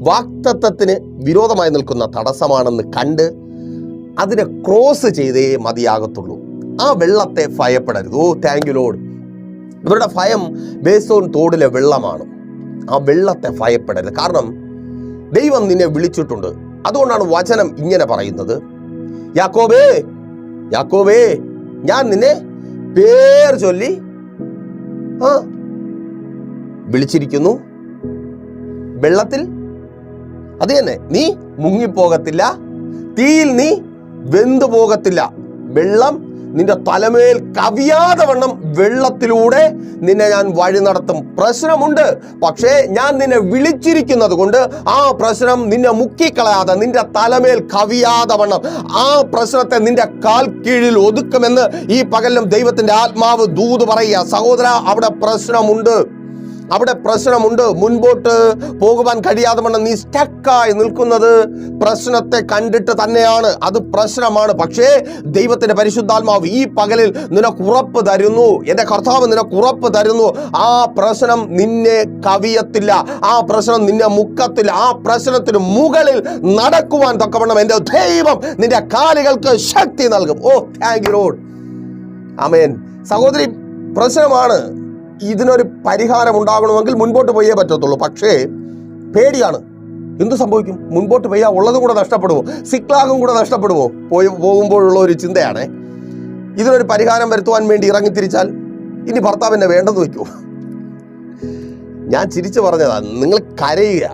വാഗ്ദത്തത്തിന് വിരോധമായി നിൽക്കുന്ന തടസ്സമാണെന്ന് കണ്ട് അതിനെ ക്രോസ് ചെയ്തേ മതിയാകത്തുള്ളൂ. ആ വെള്ളത്തെ ഭയപ്പെടരുത്. ഓ താങ്ക് യു ലോർഡ്. ഇവരുടെ ഭയം ബേസോൻ തോടിലെ വെള്ളമാണ്. ആ വെള്ളത്തെ ഭയപ്പെടരുത്. കാരണം ദൈവം നിന്നെ വിളിച്ചിട്ടുണ്ട്. അതുകൊണ്ടാണ് വചനം ഇങ്ങനെ പറയുന്നത്, യാക്കോബേ യാക്കോബേ ഞാൻ നിന്നെ പേർ ചൊല്ലി വിളിച്ചിരിക്കുന്നു. വെള്ളത്തിൽ അത് തന്നെ, നീ മുങ്ങിപ്പോകത്തില്ല, തീയിൽ നീ വെന്തു പോകത്തില്ല. വെള്ളം നിന്റെ തലമേൽ കവിയാതെ വണ്ണം വെള്ളത്തിലൂടെ നിന്നെ ഞാൻ വഴി നടത്തും. പ്രശ്നമുണ്ട്, പക്ഷേ ഞാൻ നിന്നെ വിളിച്ചിരിക്കുന്നത് കൊണ്ട് ആ പ്രശ്നം നിന്നെ മുക്കിക്കളയാതെ, നിന്റെ തലമേൽ കവിയാതെ വണ്ണം ആ പ്രശ്നത്തെ നിന്റെ കാൽ കീഴിൽ ഒതുക്കുമെന്ന് ഈ പകലിലും ദൈവത്തിന്റെ ആത്മാവ് ദൂത് പറയുക. സഹോദര, അവിടെ പ്രശ്നമുണ്ട്, അവിടെ പ്രശ്നമുണ്ട്. മുൻപോട്ട് പോകുവാൻ കഴിയാതെ വണ്ണം നീ സ്റ്റക്കായി നിൽക്കുന്നത് പ്രശ്നത്തെ കണ്ടിട്ട് തന്നെയാണ്. അത് പ്രശ്നമാണ്. പക്ഷേ ദൈവത്തിന്റെ പരിശുദ്ധാത്മാവ് ഈ പകലിൽ നിനക്ക് ഉറപ്പ് തരുന്നു, എൻ്റെ കർത്താവ് നിനക്ക് ഉറപ്പ് തരുന്നു, ആ പ്രശ്നം നിന്നെ കവിയത്തില്ല, ആ പ്രശ്നം നിന്നെ മുക്കത്തില്ല. ആ പ്രശ്നത്തിന് മുകളിൽ നടക്കുവാൻ തക്കവണ്ണം എൻ്റെ ദൈവം നിന്റെ കാലുകൾക്ക് ശക്തി നൽകും. ഓ താങ്ക് യു ലോർഡ്. ആമേൻ. സഹോദരി, പ്രശ്നമാണ്. ഇതിനൊരു പരിഹാരം ഉണ്ടാകണമെങ്കിൽ മുൻപോട്ട് പോയേ പറ്റത്തുള്ളൂ. പക്ഷേ പേടിയാണ്. എന്തു സംഭവിക്കും? മുൻപോട്ട് പോയാൽ ഉള്ളതും കൂടെ നഷ്ടപ്പെടുമോ? സിക്ലാഗും കൂടെ നഷ്ടപ്പെടുമോ? പോകുമ്പോഴുള്ള ഒരു ചിന്തയാണ്. ഇതിനൊരു പരിഹാരം വരുത്തുവാൻ വേണ്ടി ഇറങ്ങിത്തിരിച്ചാൽ ഇനി ഭർത്താവിനെ വേണ്ടെന്ന് വയ്ക്കൂ. ഞാൻ ചിരിച്ചു പറഞ്ഞതാ. നിങ്ങൾ കരയുക,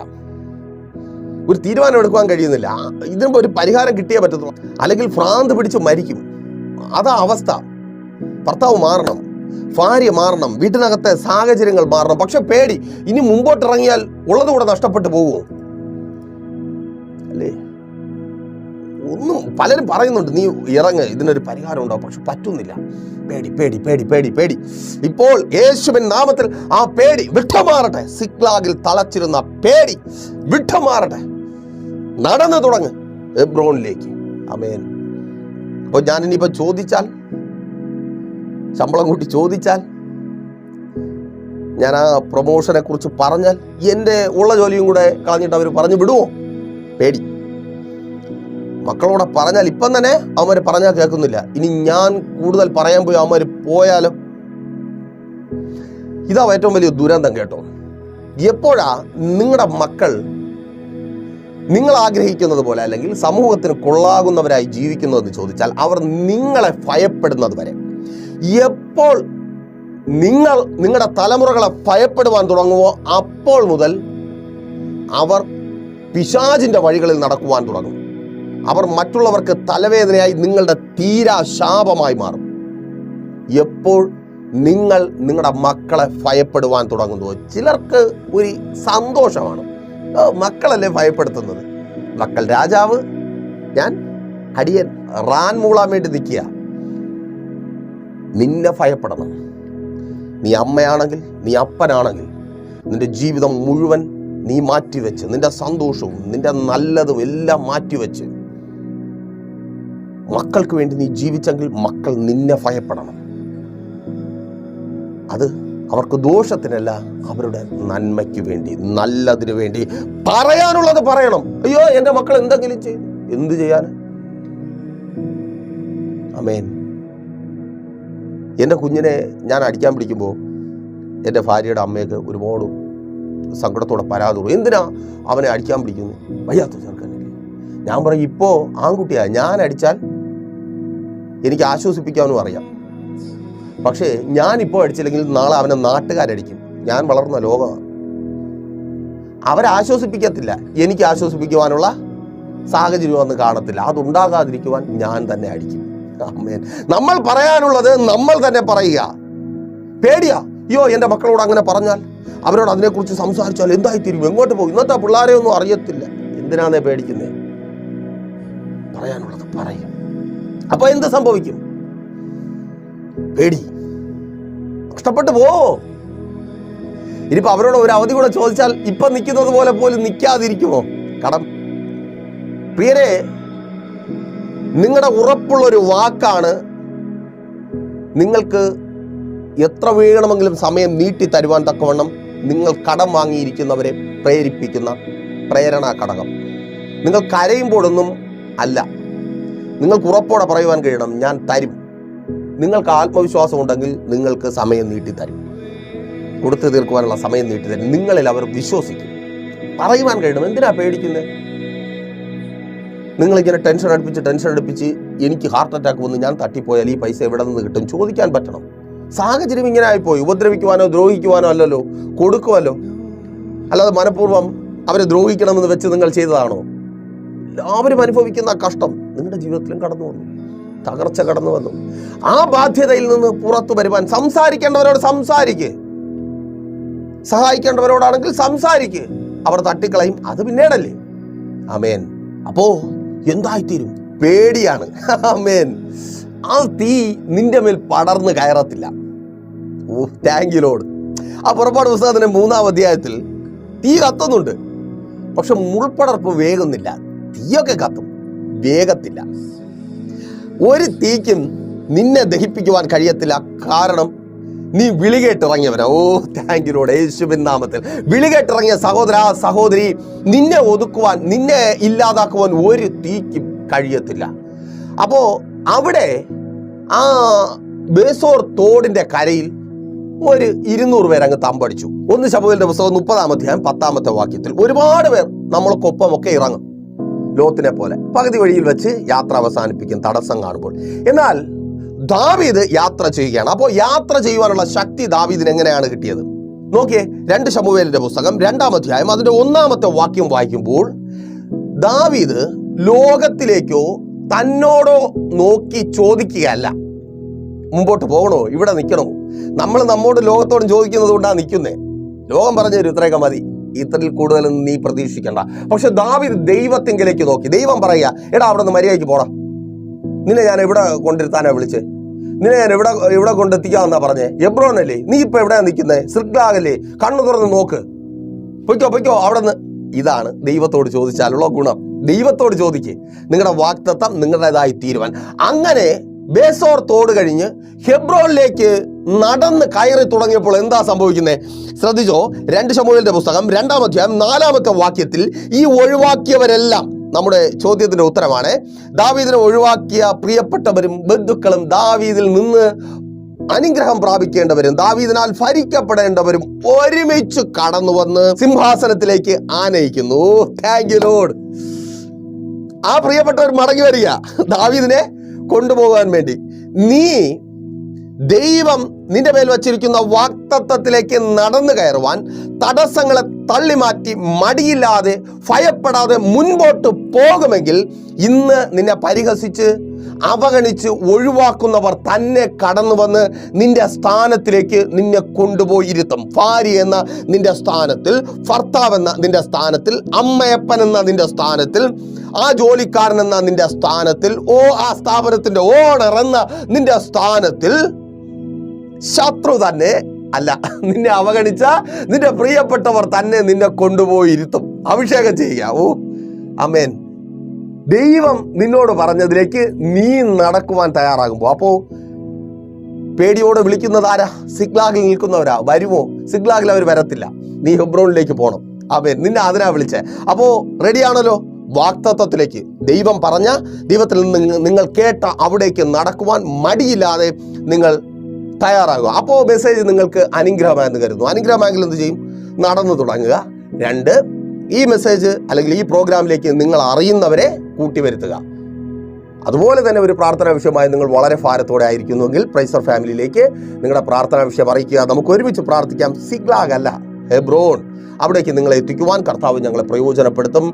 ഒരു തീരുമാനം എടുക്കുവാൻ കഴിയുന്നില്ല. ഇതിന് ഒരു പരിഹാരം കിട്ടിയേ പറ്റത്തുള്ളൂ, അല്ലെങ്കിൽ ഭ്രാന്ത് പിടിച്ച് മരിക്കും. അതാ അവസ്ഥ. ഭർത്താവ് മാറണം, ഭാര്യ മാറണം, വീട്ടിനകത്തെ സാഹചര്യങ്ങൾ മാറണം. പക്ഷെ പേടി, ഇനി മുമ്പോട്ടിറങ്ങിയാൽ ഉള്ളത് കൂടെ നഷ്ടപ്പെട്ടു പോകുമോ അല്ലേ? ഒന്നും പലരും പറയുന്നുണ്ട്, നീ ഇറങ്ങ്, ഇതിനൊരു പരിഹാരം ഉണ്ടാവും. പക്ഷെ പറ്റുന്നില്ല. പേടി പേടി പേടി പേടി പേടി. ഇപ്പോൾ യേശുവിൻ നാമത്തിൽ ആ പേടി വിട്ടുമാറട്ടെ. സിക്ലാഗിൽ തളച്ചിരുന്ന പേടി വിട്ടുമാറട്ടെ. നടന്നു തുടങ്ങ് ഹെബ്രോനിലേക്ക്. ആമേൻ. അപ്പോൾ ഞാനിനിയിപ്പോൾ ചോദിച്ചാൽ, ശമ്പളം കൂട്ടി ചോദിച്ചാൽ ഞാൻ ആ പ്രൊമോഷനെ കുറിച്ച് പറഞ്ഞാൽ എൻ്റെ ഉള്ള ജോലിയും കൂടെ കളഞ്ഞിട്ട് അവർ പറഞ്ഞു വിടുമോ? പേടി. മക്കളോടെ പറഞ്ഞാൽ ഇപ്പം തന്നെ അവന്മാർ പറഞ്ഞാൽ കേൾക്കുന്നില്ല. ഇനി ഞാൻ കൂടുതൽ പറയാൻ പോയി അവന്മാർ പോയാലോ? ഇതാ ഏറ്റവും വലിയ ദുരന്തം കേട്ടോ. എപ്പോഴാ നിങ്ങളുടെ മക്കൾ നിങ്ങൾ ആഗ്രഹിക്കുന്നത് പോലെ അല്ലെങ്കിൽ സമൂഹത്തിന് കൊള്ളാകുന്നവരായി ജീവിക്കുന്നതെന്ന് ചോദിച്ചാൽ അവർ നിങ്ങളെ ഭയപ്പെടുന്നത് വരെ. എപ്പോൾ നിങ്ങൾ നിങ്ങളുടെ തലമുറകളെ ഭയപ്പെടുവാൻ തുടങ്ങുമോ അപ്പോൾ മുതൽ അവർ പിശാചിന്റെ വഴികളിൽ നടക്കുവാൻ തുടങ്ങും. അവർ മറ്റുള്ളവർക്ക് തലവേദനയായി നിങ്ങളുടെ തീരാ ശാപമായി മാറും. എപ്പോൾ നിങ്ങൾ നിങ്ങളുടെ മക്കളെ ഭയപ്പെടുവാൻ തുടങ്ങുന്നു. ചിലർക്ക് ഒരു സന്തോഷമാണ്, മക്കളല്ലേ ഭയപ്പെടുത്തുന്നത്, മക്കൾ രാജാവ്, ഞാൻ അടിയൻ, റാൻ മൂളാൻ വേണ്ടി നിൽക്കുക. നിന്നെ ഭയപ്പെടണം. നീ അമ്മയാണെങ്കിൽ, നീ അപ്പനാണെങ്കിൽ, നിന്റെ ജീവിതം മുഴുവൻ നീ മാറ്റിവെച്ച്, നിന്റെ സന്തോഷവും നിന്റെ നല്ലതും എല്ലാം മാറ്റിവെച്ച് മക്കൾക്ക് വേണ്ടി നീ ജീവിച്ചെങ്കിൽ മക്കൾ നിന്നെ ഭയപ്പെടണം. അത് അവർക്ക് ദോഷത്തിനല്ല, അവരുടെ നന്മയ്ക്ക് വേണ്ടി, നല്ലതിനു വേണ്ടി. പറയാനുള്ളത് പറയണം. അയ്യോ എൻ്റെ മക്കൾ എന്തെങ്കിലും ചെയ്തു, എന്ത് ചെയ്യാൻ? ആമേൻ. എൻ്റെ കുഞ്ഞിനെ ഞാൻ അടിക്കാൻ പിടിക്കുമ്പോൾ എൻ്റെ ഭാര്യയുടെ അമ്മയ്ക്ക് ഒരുപാട് സങ്കടത്തോടെ പരാതി പറയും. എന്തിനാ അവനെ അടിക്കാൻ പിടിക്കുന്നു? വയ്യാത്ത ചെറുക്കനല്ലേ. ഞാൻ പറയും, ഇപ്പോൾ ആൺകുട്ടിയാ, ഞാൻ അടിച്ചാൽ എനിക്ക് ആശ്വസിപ്പിക്കാനും അറിയാം. പക്ഷേ ഞാനിപ്പോൾ അടിച്ചില്ലെങ്കിൽ നാളെ അവനെ നാട്ടുകാരടിക്കും. ഞാൻ വളർന്ന ലോകമാണ്. അവരാശ്വസിപ്പിക്കത്തില്ല, എനിക്ക് ആശ്വസിപ്പിക്കുവാനുള്ള സാഹചര്യം ഒന്നും കാണത്തില്ല. അതുണ്ടാകാതിരിക്കുവാൻ ഞാൻ തന്നെ അടിക്കും. ആമേൻ. നമ്മൾ പറയാനുള്ളത് നമ്മൾ തന്നെ പറയുക. പേടിയാ, അയ്യോ എൻ്റെ മക്കളോട് അങ്ങനെ പറഞ്ഞാൽ, അവരോട് അതിനെക്കുറിച്ച് സംസാരിച്ചാൽ എന്തായിത്തീരും, എങ്ങോട്ട് പോകും? ഇന്നത്തെ പിള്ളേരെ ഒന്നും അറിയത്തില്ല. എന്തിനാന്നേ പേടിക്കുന്നേ? പറയാനുള്ളത് പറയും. അപ്പൊ എന്ത് സംഭവിക്കും? പേടി നഷ്ടപ്പെട്ടു പോവോ? ഇനിയിപ്പോ അവരോട് ഒരു അവധി കൂടെ ചോദിച്ചാൽ ഇപ്പൊ നിൽക്കുന്നത് പോലെ പോലും നിൽക്കാതിരിക്കുമോ? കടം. പ്രിയരെ, നിങ്ങളുടെ ഉറപ്പുള്ളൊരു വാക്കാണ് നിങ്ങൾക്ക് എത്ര വേണമെങ്കിലും സമയം നീട്ടി തരുവാൻ തക്കവണ്ണം നിങ്ങൾ കടം വാങ്ങിയിരിക്കുന്നവരെ പ്രേരിപ്പിക്കുന്ന പ്രേരണാ ഘടകം. നിങ്ങൾ കരയുമ്പോഴൊന്നും അല്ല, നിങ്ങൾക്ക് ഉറപ്പോടെ പറയുവാൻ കഴിയണം, ഞാൻ തരും. നിങ്ങൾക്ക് ആത്മവിശ്വാസം ഉണ്ടെങ്കിൽ നിങ്ങൾക്ക് സമയം നീട്ടിത്തരും, കൊടുത്തു തീർക്കുവാനുള്ള സമയം നീട്ടിത്തരും. നിങ്ങളിൽ അവർ വിശ്വസിക്കും. പറയുവാൻ കഴിയണം. എന്തിനാ പേടിക്കുന്നത്? നിങ്ങളിങ്ങനെ ടെൻഷൻ അടുപ്പിച്ച് എനിക്ക് ഹാർട്ട് അറ്റാക്ക് വന്ന് ഞാൻ തട്ടിപ്പോയാൽ ഈ പൈസ എവിടെ നിന്ന് കിട്ടും ചോദിക്കാൻ പറ്റണം. സാഹചര്യം ഇങ്ങനെ ആയിപ്പോയി. ഉപദ്രവിക്കുവാനോ ദ്രോഹിക്കുവാനോ അല്ലല്ലോ, കൊടുക്കുമല്ലോ. അല്ലാതെ മനഃപൂർവ്വം അവരെ ദ്രോഹിക്കണമെന്ന് വെച്ച് നിങ്ങൾ ചെയ്തതാണോ? എല്ലാവരും അനുഭവിക്കുന്ന കഷ്ടം നിങ്ങളുടെ ജീവിതത്തിലും കടന്നു വന്നു, തകർച്ച കടന്നു വന്നു. ആ ബാധ്യതയിൽ നിന്ന് പുറത്തു വരുവാൻ സംസാരിക്കേണ്ടവരോട് സംസാരിക്ക്, സഹായിക്കേണ്ടവരോടാണെങ്കിൽ സംസാരിക്ക്. അവർ തട്ടിക്കളയും, അത് പിന്നീടല്ലേ. ആമേൻ. അപ്പോ എന്തായിത്തീരും? പേടിയാണ്. ആമേൻ. ആ തീ നിന്റെ മേൽ പടർന്ന് കയറത്തില്ല. ഓ താങ്ക് യു ലോർഡ്. ആ പുറപ്പാട് പുസ്തകത്തിന്റെ 3-ാം അധ്യായത്തിൽ തീ കത്തുന്നുണ്ട്, പക്ഷെ മുൾപ്പടർപ്പ് വേഗുന്നില്ല. തീയൊക്കെ കത്തും, വേഗത്തില്ല. ഒരു തീക്കും നിന്നെ ദഹിപ്പിക്കുവാൻ കഴിയത്തില്ല. കാരണം നീ വിളികേട്ടിറങ്ങിയവനാ. ഓ താങ്ക് യു ലോർഡ്. യേശുവിൻ നാമത്തിൽ വിളികേട്ടിറങ്ങിയ സഹോദര സഹോദരി, നിന്നെ ഒതുക്കുവാൻ, നിന്നെ ഇല്ലാതാക്കുവാൻ ഒരു തീക്കും കഴിയത്തില്ല. അപ്പോ അവിടെ ആ ബേസോർ തോടിന്റെ കരയിൽ ഒരു 200 പേർ അങ്ങ് തമ്പടിച്ചു. 1 ശമൂവേലിന്റെ പുസ്തകം 30-ാം അധ്യായം 10-ാമത്തെ വാക്യത്തിൽ ഒരുപാട് പേർ നമ്മൾക്കൊപ്പമൊക്കെ ഇറങ്ങും. ലോത്തിനെ പോലെ പകുതി വഴിയിൽ വെച്ച് യാത്ര അവസാനിപ്പിക്കും, തടസ്സം കാണുമ്പോൾ. എന്നാൽ ദാവീദ് യാത്ര ചെയ്യുകയാണ്. അപ്പോൾ യാത്ര ചെയ്യുവാനുള്ള ശക്തി ദാവീദിന് എങ്ങനെയാണ് കിട്ടിയത്? നോക്കിയേ, 2 ശമൂവേലിന്റെ പുസ്തകം 2-ാം അധ്യായം അതിന്റെ 1-ാമത്തെ വാക്യം വായിക്കുമ്പോൾ ദാവീദ് ലോകത്തിലേക്കോ തന്നോടോ നോക്കി ചോദിക്കുകയല്ല, മുമ്പോട്ട് പോകണോ, ഇവിടെ നിൽക്കണോ. നമ്മൾ നമ്മോട് ലോകത്തോടും ചോദിക്കുന്നത് കൊണ്ടാണ് നിൽക്കുന്നേ. ലോകം പറഞ്ഞു തരും, ഇത്രയൊക്കെ മതി, ഇത്രയിൽ കൂടുതലൊന്നും നീ പ്രതീക്ഷിക്കണ്ട. പക്ഷെ ദാവീദ് ദൈവത്തിങ്കിലേക്ക് നോക്കി. ദൈവം പറയുക, എടാ അവിടെ നിന്ന് മര്യാദയ്ക്ക് പോടാ, നിന്നെ ഞാൻ എവിടെ കൊണ്ടിരുത്താനാ വിളിച്ചേ, നിന്നെ ഞാൻ എവിടെ കൊണ്ടെത്തിക്കാമെന്നാ പറഞ്ഞേ? എബ്രോനല്ലേ, നീ ഇപ്പൊ എവിടെയാ നിൽക്കുന്നേ? സിർഗ്ലാഗല്ലേ, കണ്ണു തുറന്ന് നോക്ക്, പൊയ്ക്കോ അവിടെ നിന്ന്. ഇതാണ് ദൈവത്തോട് ചോദിച്ചാലുള്ള ഗുണം. ദൈവത്തോട് ചോദിക്ക്, നിങ്ങളുടെ വാഗ്ദത്തം നിങ്ങളുടേതായി തീരുവാൻ. അങ്ങനെ ബേസോർ തോട് കഴിഞ്ഞ് ഹെബ്രോനിലേക്ക് നടന്ന് കയറി തുടങ്ങിയപ്പോൾ എന്താ സംഭവിക്കുന്നത്? ശ്രദ്ധിച്ചോ, 2 ശമൂവേലിന്റെ പുസ്തകം 2-ാം അധ്യായം 4-ാമത്തെ വാക്യത്തിൽ ഈ ഒഴിവാക്കിയവരെല്ലാം, നമ്മുടെ ചോദ്യത്തിന്റെ ഉത്തരമാണ്, ദാവീദിനെ ഒഴിവാക്കിയ പ്രിയപ്പെട്ടവരും ബന്ധുക്കളും ദാവീദിൽ നിന്ന് അനുഗ്രഹം പ്രാപിക്കേണ്ടവരും ദാവീദിനാൽ ഭരിക്കപ്പെടേണ്ടവരും ഒരുമിച്ച് കടന്നു വന്ന് സിംഹാസനത്തിലേക്ക് ആനയിക്കുന്നു. Thank you lord. ആ പ്രിയപ്പെട്ടവർ മടങ്ങി വരിക ദാവീദിനെ കൊണ്ടുപോകാൻ വേണ്ടി. നീ ദൈവം നിന്റെ മേൽ വച്ചിരിക്കുന്ന വാഗ്ദത്തത്തിലേക്ക് നടന്നു കയറുവാൻ തടസ്സങ്ങളെ തള്ളിമാറ്റി മടിയില്ലാതെ ഭയപ്പെടാതെ മുൻപോട്ട് പോകുമെങ്കിൽ ഇന്ന് നിന്നെ പരിഹസിച്ച് അവഗണിച്ച് ഒഴിവാക്കുന്നവർ തന്നെ കടന്നു വന്ന് നിന്റെ സ്ഥാനത്തിലേക്ക് നിന്നെ കൊണ്ടുപോയിരുത്തും. ഭാര്യ എന്ന നിന്റെ സ്ഥാനത്തിൽ, ഭർത്താവ് എന്ന നിന്റെ സ്ഥാനത്തിൽ, അമ്മയപ്പൻ എന്ന നിന്റെ സ്ഥാനത്തിൽ, ആ ജോലിക്കാരൻ എന്ന നിന്റെ സ്ഥാനത്തിൽ, ആ സ്ഥാപനത്തിന്റെ ഓണർ എന്ന നിന്റെ സ്ഥാനത്തിൽ ശത്രു തന്നെ അല്ല, നിന്നെ അവഗണിച്ച നിന്റെ പ്രിയപ്പെട്ടവർ തന്നെ നിന്നെ കൊണ്ടുപോയിരുത്തും. അഭിഷേകം ചെയ്യുക. ആമേൻ. ദൈവം നിന്നോട് പറഞ്ഞതിലേക്ക് നീ നടക്കുവാൻ തയ്യാറാകുമ്പോൾ, അപ്പോ പേടിയോടെ വിളിക്കുന്നത് ആരാ? സിഗ്ലാഗിൽ നിൽക്കുന്നവരാ. വരുമോ? സിഗ്ലാഗിൽ അവർ വരത്തില്ല. നീ ഹെബ്രോനിലേക്ക് പോകണം. ആമേൻ. നിന്നെ അതിനാ വിളിച്ചേ. അപ്പോ റെഡിയാണല്ലോ വാഗ്ദത്തത്തിലേക്ക്. ദൈവം പറഞ്ഞ, ദൈവത്തിൽ നിന്ന് നിങ്ങൾ കേട്ട അവിടേക്ക് നടക്കുവാൻ മടിയില്ലാതെ നിങ്ങൾ തയ്യാറാകുക. അപ്പോൾ മെസ്സേജ് നിങ്ങൾക്ക് അനുഗ്രഹമായെന്ന് കരുതുന്നു. അനുഗ്രഹമായെങ്കിൽ എന്ത് ചെയ്യും? നടന്നു തുടങ്ങുക. 2, ഈ മെസ്സേജ് അല്ലെങ്കിൽ ഈ പ്രോഗ്രാമിലേക്ക് നിങ്ങൾ അറിയുന്നവരെ കൂട്ടിവരുത്തുക. അതുപോലെ തന്നെ ഒരു പ്രാർത്ഥനാ വിഷയമായി നിങ്ങൾ വളരെ ഭാരത്തോടെ ആയിരിക്കുന്നുവെങ്കിൽ പ്രൈസർ ഫാമിലിയിലേക്ക് നിങ്ങളുടെ പ്രാർത്ഥനാ വിഷയം അറിയിക്കുക. നമുക്ക് ഒരുമിച്ച് പ്രാർത്ഥിക്കാം. സിഗ്ലാഗ് അല്ല, ഹെബ്രോൻ, അവിടേക്ക് നിങ്ങളെ എത്തിക്കുവാൻ കർത്താവ് ഞങ്ങളെ പ്രയോജനപ്പെടുത്തും.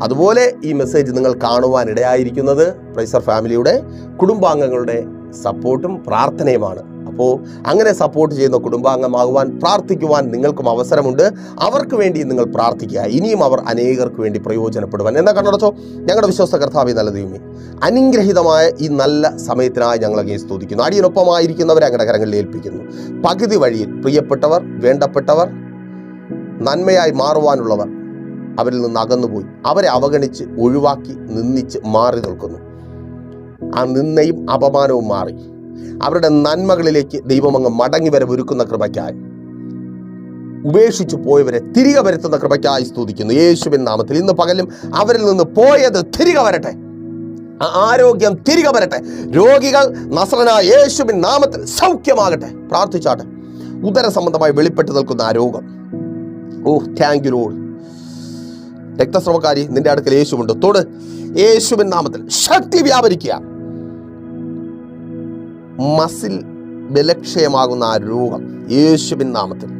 അതുപോലെ ഈ മെസ്സേജ് നിങ്ങൾ കാണുവാൻ ഇടയായിരിക്കുന്നത് പ്രൈസർ ഫാമിലിയുടെ കുടുംബാംഗങ്ങളുടെ സപ്പോർട്ടും പ്രാർത്ഥനയുമാണ്. അപ്പോൾ അങ്ങനെ സപ്പോർട്ട് ചെയ്യുന്ന കുടുംബാംഗമാകുവാൻ, പ്രാർത്ഥിക്കുവാൻ നിങ്ങൾക്കും അവസരമുണ്ട്. അവർക്ക് വേണ്ടി നിങ്ങൾ പ്രാർത്ഥിക്കുക. ഇനിയും അവർ അനേകർക്ക് വേണ്ടി പ്രയോജനപ്പെടുവാൻ. എന്നാ കണ്ണടച്ചോ. ഞങ്ങളുടെ വിശ്വാസ കർത്താവേ, നല്ല ദൈവമേ, അനുഗ്രഹീതമായ ഈ നല്ല സമയത്തിനായി ഞങ്ങളങ്ങേ സ്തുതിക്കുന്നു. അടിയനൊപ്പമായിരിക്കുന്നവരെ അങ്ങയുടെ കരങ്ങളിൽ ഏൽപ്പിക്കുന്നു. പകുതി വഴിയിൽ പ്രിയപ്പെട്ടവർ, വേണ്ടപ്പെട്ടവർ, നന്മയായി മാറുവാനുള്ളവർ അവരിൽ നിന്ന് അകന്നുപോയി അവരെ അവഗണിച്ച് ഒഴിവാക്കി നിന്ദിച്ച് മാറി നിൽക്കുന്നു. ആ നിന്ദയും അപമാനവും മാറി അവരുടെ നന്മകളിലേക്ക് ദൈവം അങ്ങ് മടങ്ങി വരെ ഒരുക്കുന്ന കൃപയ്ക്കായി, ഉപേക്ഷിച്ചു പോയവരെ തിരികെ വരുത്തുന്ന കൃപയ്ക്കായി സ്തുതിക്കുന്നു. യേശുവിൻ നാമത്തിൽ ഇന്ന് പകലും അവരിൽ നിന്ന് പോയത് തിരികെ വരട്ടെ. ആരോഗ്യം തിരികെ വരട്ടെ. രോഗികൾ നസ്രനായ യേശുവിൻ നാമത്തിൽ സൗഖ്യമാകട്ടെ. പ്രാർത്ഥിച്ചാട്ടെ. ഉദര സംബന്ധമായി വെളിപ്പെട്ട് നിൽക്കുന്ന ആ രോഗം, താങ്ക് യു ലോർഡ്. രക്തസ്രവക്കാരി, നിന്റെ അടുക്കൽ യേശുവുണ്ട്. തൊട്. യേശുവിൻ നാമത്തിൽ ശക്തി വ്യാപരിക്കുക. മസിൽ ബലക്ഷയമാകുന്ന ആ രോഗം യേശുവിൻ നാമത്തിൽ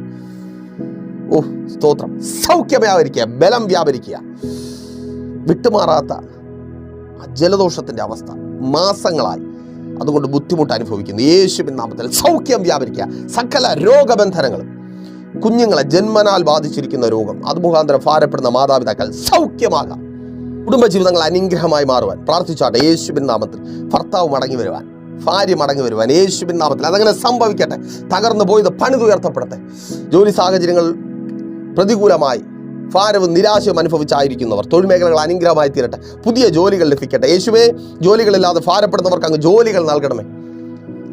സ്തോത്രം. സൗഖ്യം വ്യാപരിക്കുക, ബലം വ്യാപരിക്കുക. വിട്ടുമാറാത്ത ജലദോഷത്തിന്റെ അവസ്ഥ മാസങ്ങളായി അതുകൊണ്ട് ബുദ്ധിമുട്ട് അനുഭവിക്കുന്നു. യേശുവിൻ നാമത്തിൽ സൗഖ്യം വ്യാപരിക്കുക. സകല രോഗബന്ധനങ്ങളും, കുഞ്ഞുങ്ങളെ ജന്മനാൽ ബാധിച്ചിരിക്കുന്ന രോഗം, അത് മുഖാന്തരം ഭാരപ്പെടുന്ന മാതാപിതാക്കൾ സൗഖ്യമാകാം. കുടുംബജീവിതങ്ങൾ അനുഗ്രഹമായി മാറുവാൻ പ്രാർത്ഥിച്ചാട്ടെ. യേശുവിൻ നാമത്തിൽ ഭർത്താവ് മടങ്ങി വരുവാൻ, ഭാര്യ മടങ്ങി വരുവാൻ യേശുവിൻ നാമത്തിൽ അതങ്ങനെ സംഭവിക്കട്ടെ. തകർന്നു പോയത് പണിതുയർത്തപ്പെടട്ടെ. ജോലി സാഹചര്യങ്ങൾ പ്രതികൂലമായി ഭാരവും നിരാശയും അനുഭവിച്ചായിരിക്കുന്നവർ, തൊഴിൽ മേഖലകൾ അനുഗ്രഹമായി തീരട്ടെ. പുതിയ ജോലികൾ ലഭിക്കട്ടെ. യേശുവേ, ജോലികളില്ലാതെ ഭാരപ്പെടുന്നവർക്ക് അങ്ങ് ജോലികൾ നൽകണമേ.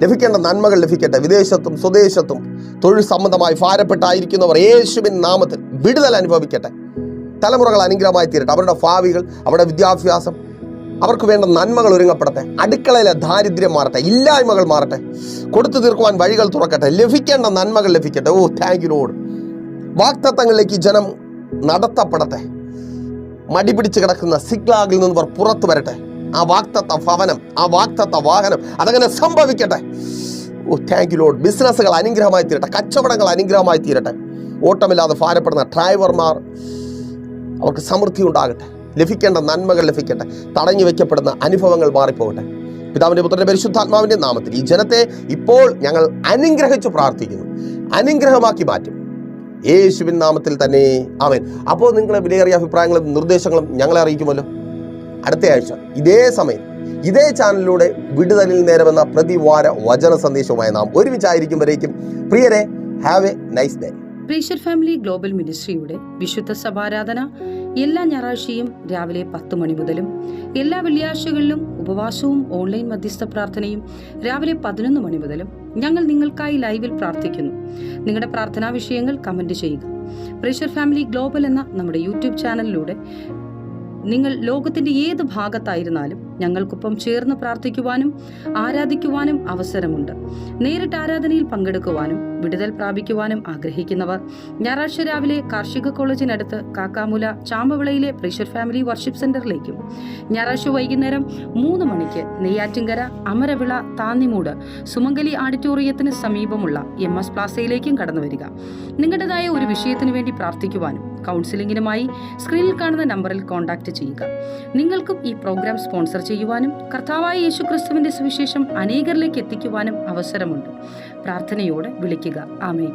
ലഭിക്കേണ്ട നന്മകൾ ലഭിക്കട്ടെ. വിദേശത്തും സ്വദേശത്തും തൊഴിൽ സംബന്ധമായി ഭാരപ്പെട്ടായിരിക്കുന്നവർ യേശുവിൻ നാമത്തിൽ വിടുതൽ അനുഭവിക്കട്ടെ. തലമുറകൾ അനുഗ്രഹമായി തീരട്ടെ. അവരുടെ ഭാവികൾ, അവരുടെ വിദ്യാഭ്യാസം, അവർക്ക് വേണ്ട നന്മകൾ ഒരുങ്ങപ്പെടട്ടെ. അടുക്കളയിലെ ദാരിദ്ര്യം മാറട്ടെ, ഇല്ലായ്മകൾ മാറട്ടെ. കൊടുത്തു തീർക്കുവാൻ വഴികൾ തുറക്കട്ടെ. ലഭിക്കേണ്ട നന്മകൾ ലഭിക്കട്ടെ. Thank you Lord. വാഗ്ദത്തങ്ങളിലേക്ക് ജനം നടത്തപ്പെടട്ടെ. മടി പിടിച്ച് കിടക്കുന്ന സിഗ്ലാഗിൽ നിന്നവർ പുറത്തു വരട്ടെ. ആ വാഗ്ദത്ത ഭവനം, ആ വാഗ്ദത്ത വാഹനം അതങ്ങനെ സംഭവിക്കട്ടെ. Thank you Lord. ബിസിനസ്സുകൾ അനുഗ്രഹമായി തീരട്ടെ. കച്ചവടങ്ങൾ അനുഗ്രഹമായി തീരട്ടെ. ഓട്ടമില്ലാതെ ഭാരപ്പെടുന്ന ഡ്രൈവർമാർ, അവർക്ക് സമൃദ്ധി ഉണ്ടാകട്ടെ. ലഭിക്കേണ്ട നന്മകൾ ലഭിക്കട്ടെ. തടഞ്ഞു വെക്കപ്പെടുന്ന അനുഭവങ്ങൾ മാറിപ്പോകട്ടെ. പിതാവിന്റെ പുത്രന്റെ പരിശുദ്ധാത്മാവിന്റെ നാമത്തിൽ ഈ ജനത്തെ ഇപ്പോൾ ഞങ്ങൾ അനുഗ്രഹിച്ചു പ്രാർത്ഥിക്കുന്നു. അനുഗ്രഹമാക്കി മാറ്റും യേശുവിൻ നാമത്തിൽ തന്നെ. ആമേൻ. അപ്പോൾ നിങ്ങളെ വിലയേറിയ അഭിപ്രായങ്ങളും നിർദ്ദേശങ്ങളും ഞങ്ങളെ അറിയിക്കുമല്ലോ. അടുത്ത ആഴ്ച ഇതേ സമയം ഇതേ ചാനലിലൂടെ വിടുതലിൽ നേരമെന്ന പ്രതിവാര വചന സന്ദേശവുമായി നാം ഒരുമിച്ചായിരിക്കും വരേക്കും. പ്രിയരെ, ഹാവ് എ നൈസ് ഡേ. പ്രീഷർ ഫാമിലി ഗ്ലോബൽ മിനിസ്ട്രിയുടെ വിശുദ്ധ സഭാരാധന എല്ലാ ഞായറാഴ്ചയും രാവിലെ 10 മണി മുതലും എല്ലാ വെള്ളിയാഴ്ചകളിലും ഉപവാസവും ഓൺലൈൻ മധ്യസ്ഥ പ്രാർത്ഥനയും രാവിലെ 11 മണി മുതലും ഞങ്ങൾ നിങ്ങൾക്കായി ലൈവിൽ പ്രാർത്ഥിക്കുന്നു. നിങ്ങളുടെ പ്രാർത്ഥനാ വിഷയങ്ങൾ കമന്റ് ചെയ്യുക. പ്രീഷർ ഫാമിലി ഗ്ലോബൽ എന്ന നമ്മുടെ യൂട്യൂബ് ചാനലിലൂടെ നിങ്ങൾ ലോകത്തിന്റെ ഏത് ഭാഗത്തായിരുന്നാലും ഞങ്ങൾക്കൊപ്പം ചേർന്ന് പ്രാർത്ഥിക്കുവാനും ആരാധിക്കുവാനും അവസരമുണ്ട്. നേരിട്ട് ആരാധനയിൽ പങ്കെടുക്കുവാനും വിടുതൽ പ്രാപിക്കുവാനും ആഗ്രഹിക്കുന്നവർ ഞായറാഴ്ച രാവിലെ കാർഷിക കോളേജിനടുത്ത് കാക്കാമുല ചാമ്പവിളയിലെ പ്രീഷർ ഫാമിലി വർഷിപ്പ് സെന്ററിലേക്കും ഞായറാഴ്ച വൈകുന്നേരം 3 മണിക്ക് നെയ്യാറ്റിൻകര അമരവിള താന്നിമൂട് സുമംഗലി ഓഡിറ്റോറിയത്തിന് സമീപമുള്ള MS പ്ലാസയിലേക്കും കടന്നു വരിക. നിങ്ങളുടേതായ ഒരു വിഷയത്തിനു വേണ്ടി പ്രാർത്ഥിക്കുവാനും കൗൺസിലിംഗിനുമായി സ്ക്രീനിൽ കാണുന്ന നമ്പറിൽ കോൺടാക്ട് ചെയ്യുക. നിങ്ങൾക്കും ഈ പ്രോഗ്രാം സ്പോൺസർ ചെയ്യുവാനും കർത്താവായ യേശുക്രിസ്തുവിന്റെ സുവിശേഷം അനേകരിലേക്ക് എത്തിക്കുവാനും അവസരമുണ്ട്. പ്രാർത്ഥനയോടെ വിളിക്കുക. ആമേൻ.